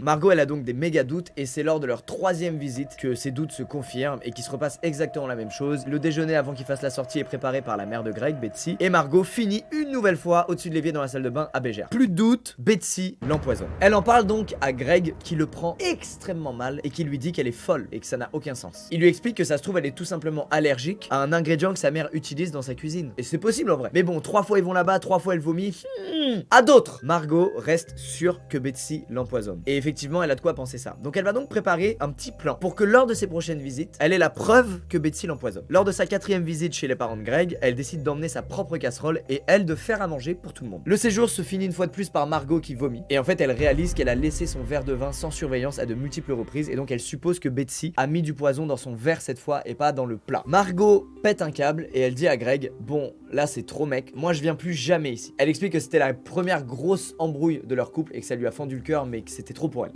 Margot, elle a donc des méga doutes et c'est lors de leur 3e visite que ces doutes se confirment et qu'il se repasse exactement la même chose. Le déjeuner avant qu'il fasse la sortie est préparé par la mère de Greg, Betsy, et Margot finit une nouvelle fois au-dessus de l'évier dans la salle de bain à Bégère. Plus de doute, Betsy l'empoisonne. Elle en parle donc à Greg qui le prend extrêmement mal et qui lui dit qu'elle est folle et que ça n'a aucun sens. Il lui explique que ça se trouve elle est tout simplement allergique à un ingrédient que sa mère utilise dans sa cuisine. Et c'est possible en vrai. Mais bon, 3 fois ils vont là-bas, 3 fois elle vomit. À d'autres. Margot reste sûre que Betsy l'empoisonne. Et effectivement, elle a de quoi penser ça. Donc elle va donc préparer un petit plan pour que lors de ses prochaines visites, elle ait la preuve que Betsy l'empoisonne. Lors de sa 4e visite chez les parents de Greg, elle décide d'emmener sa propre casserole et elle de faire à manger pour tout le monde. Le séjour se finit une fois de plus par Margot qui vomit. Et en fait, elle réalise qu'elle a laissé son verre de vin sans surveillance à de multiples reprises et donc elle suppose que Betsy a mis du poison dans son verre cette fois et pas dans le plat. Margot pète un câble et elle dit à Greg, bon, là c'est trop mec, moi je viens plus jamais ici. Elle explique que c'était la première grosse embrouille de leur couple et que ça lui a fendu le cœur mais que c'était trop pour elle.